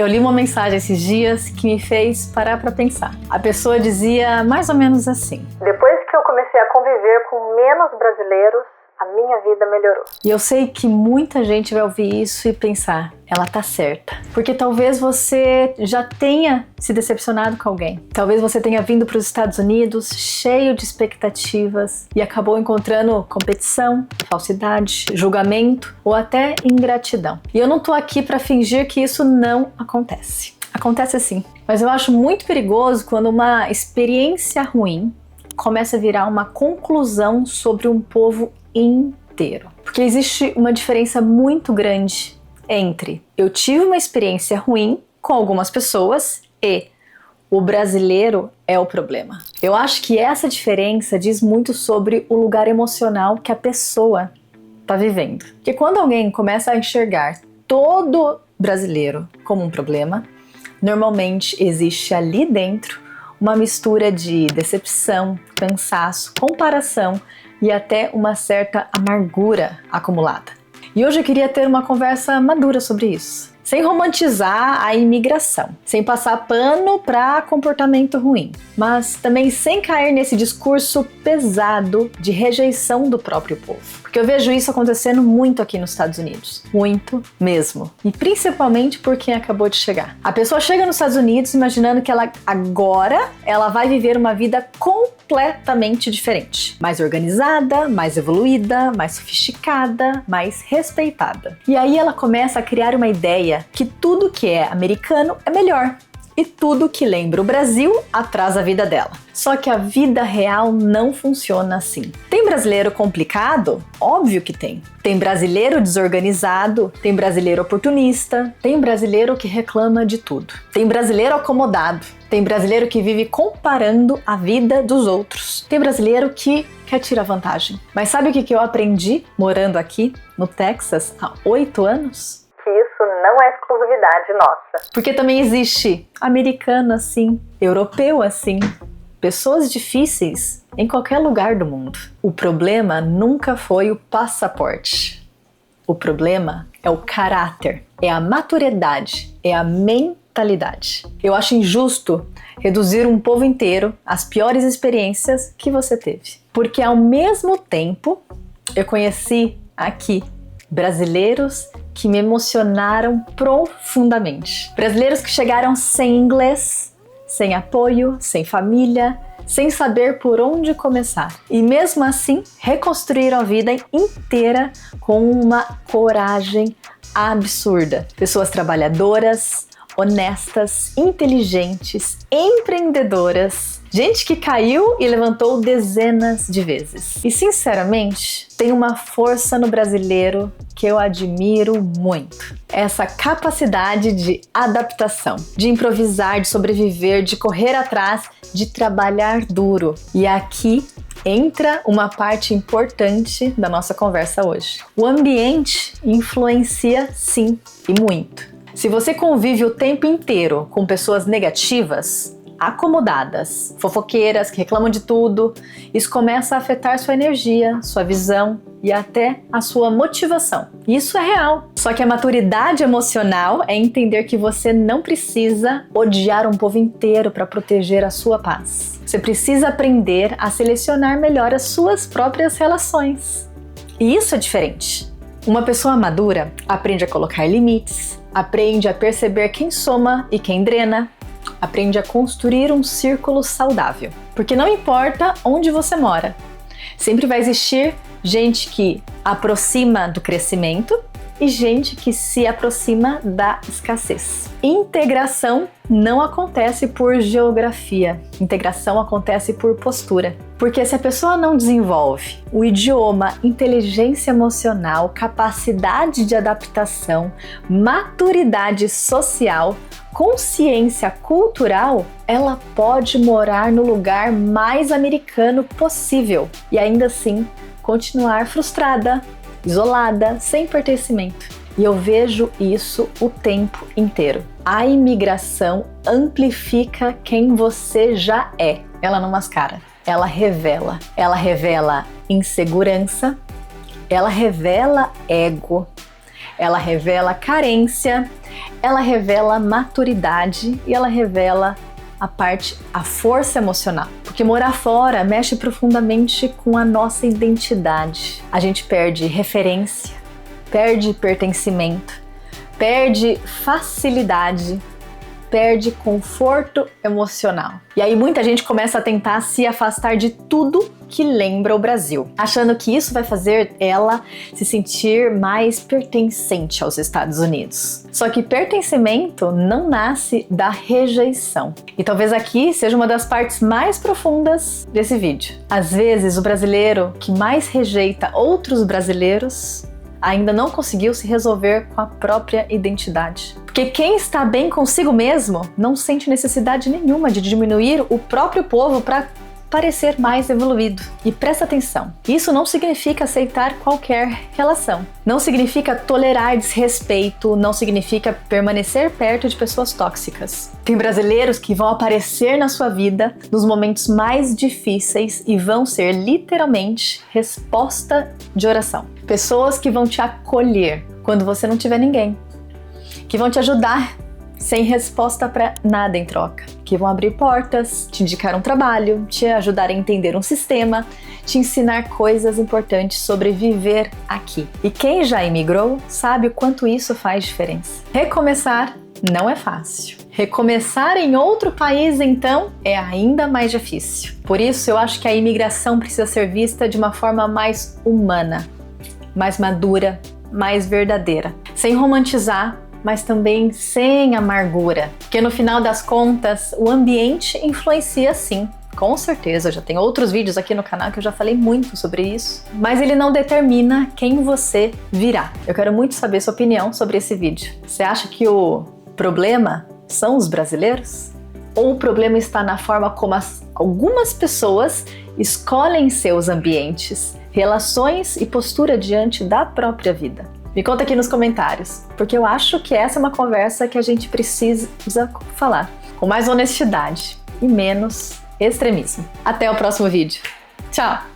Eu li uma mensagem esses dias que me fez parar para pensar. A pessoa dizia mais ou menos assim: depois que eu comecei a conviver com menos brasileiros, a minha vida melhorou. E eu sei que muita gente vai ouvir isso e pensar, ela tá certa. Porque talvez você já tenha se decepcionado com alguém. Talvez você tenha vindo para os Estados Unidos cheio de expectativas e acabou encontrando competição, falsidade, julgamento ou até ingratidão. E eu não tô aqui para fingir que isso não acontece. Acontece sim. Mas eu acho muito perigoso quando uma experiência ruim começa a virar uma conclusão sobre um povo inteiro. Porque existe uma diferença muito grande entre eu tive uma experiência ruim com algumas pessoas e o brasileiro é o problema. Eu acho que essa diferença diz muito sobre o lugar emocional que a pessoa está vivendo. Porque quando alguém começa a enxergar todo brasileiro como um problema, normalmente existe ali dentro uma mistura de decepção, cansaço, comparação e até uma certa amargura acumulada. E hoje eu queria ter uma conversa madura sobre isso, sem romantizar a imigração, sem passar pano para comportamento ruim, mas também sem cair nesse discurso pesado de rejeição do próprio povo. Porque eu vejo isso acontecendo muito aqui nos Estados Unidos, muito mesmo, e principalmente por quem acabou de chegar. A pessoa chega nos Estados Unidos imaginando que ela vai viver uma vida completamente diferente, mais organizada, mais evoluída, mais sofisticada, mais respeitada. E aí ela começa a criar uma ideia que tudo que é americano é melhor. E tudo que lembra o Brasil atrasa a vida dela. Só que a vida real não funciona assim. Tem brasileiro complicado? Óbvio que tem. Tem brasileiro desorganizado, tem brasileiro oportunista, tem brasileiro que reclama de tudo. Tem brasileiro acomodado, tem brasileiro que vive comparando a vida dos outros. Tem brasileiro que quer tirar vantagem. Mas sabe o que eu aprendi morando aqui no Texas há 8 anos? Que isso não é exclusividade nossa. Porque também existe americano assim, europeu assim, pessoas difíceis em qualquer lugar do mundo. O problema nunca foi o passaporte. O problema é o caráter, é a maturidade, é a mentalidade. Eu acho injusto reduzir um povo inteiro às piores experiências que você teve. Porque ao mesmo tempo, eu conheci aqui brasileiros que me emocionaram profundamente. Brasileiros que chegaram sem inglês, sem apoio, sem família, sem saber por onde começar. E mesmo assim, reconstruíram a vida inteira com uma coragem absurda. Pessoas trabalhadoras, honestas, inteligentes, empreendedoras, gente que caiu e levantou dezenas de vezes. E sinceramente, tem uma força no brasileiro que eu admiro muito. Essa capacidade de adaptação, de improvisar, de sobreviver, de correr atrás, de trabalhar duro. E aqui entra uma parte importante da nossa conversa hoje. O ambiente influencia sim, e muito. Se você convive o tempo inteiro com pessoas negativas, acomodadas, fofoqueiras, que reclamam de tudo, isso começa a afetar sua energia, sua visão e até a sua motivação. Isso é real. Só que a maturidade emocional é entender que você não precisa odiar um povo inteiro para proteger a sua paz. Você precisa aprender a selecionar melhor as suas próprias relações. E isso é diferente. Uma pessoa madura aprende a colocar limites, aprende a perceber quem soma e quem drena, aprende a construir um círculo saudável. Porque não importa onde você mora, sempre vai existir gente que aproxima do crescimento e gente que se aproxima da escassez. Integração não acontece por geografia, integração acontece por postura. Porque se a pessoa não desenvolve o idioma, inteligência emocional, capacidade de adaptação, maturidade social, consciência cultural, ela pode morar no lugar mais americano possível e ainda assim continuar frustrada, isolada, sem pertencimento. E eu vejo isso o tempo inteiro. A imigração amplifica quem você já é. Ela não mascara, ela revela. Ela revela insegurança, ela revela ego, ela revela carência, ela revela maturidade e ela revela a força emocional. Porque morar fora mexe profundamente com a nossa identidade. A gente perde referência, perde pertencimento, perde facilidade, perde conforto emocional. E aí muita gente começa a tentar se afastar de tudo que lembra o Brasil, achando que isso vai fazer ela se sentir mais pertencente aos Estados Unidos. Só que pertencimento não nasce da rejeição. E talvez aqui seja uma das partes mais profundas desse vídeo. Às vezes o brasileiro que mais rejeita outros brasileiros ainda não conseguiu se resolver com a própria identidade. Porque quem está bem consigo mesmo não sente necessidade nenhuma de diminuir o próprio povo para parecer mais evoluído. E presta atenção, isso não significa aceitar qualquer relação. Não significa tolerar desrespeito, não significa permanecer perto de pessoas tóxicas. Tem brasileiros que vão aparecer na sua vida nos momentos mais difíceis e vão ser literalmente resposta de oração. Pessoas que vão te acolher quando você não tiver ninguém, que vão te ajudar sem resposta para nada em troca, que vão abrir portas, te indicar um trabalho, te ajudar a entender um sistema, te ensinar coisas importantes sobre viver aqui. E quem já imigrou sabe o quanto isso faz diferença. Recomeçar não é fácil. Recomeçar em outro país, então, é ainda mais difícil. Por isso, eu acho que a imigração precisa ser vista de uma forma mais humana, mais madura, mais verdadeira, sem romantizar, mas também sem amargura. Porque no final das contas, o ambiente influencia sim. Com certeza, eu já tenho outros vídeos aqui no canal que eu já falei muito sobre isso. Mas ele não determina quem você virá. Eu quero muito saber sua opinião sobre esse vídeo. Você acha que o problema são os brasileiros? Ou o problema está na forma como algumas pessoas escolhem seus ambientes, relações e postura diante da própria vida? Me conta aqui nos comentários, porque eu acho que essa é uma conversa que a gente precisa falar com mais honestidade e menos extremismo. Até o próximo vídeo. Tchau!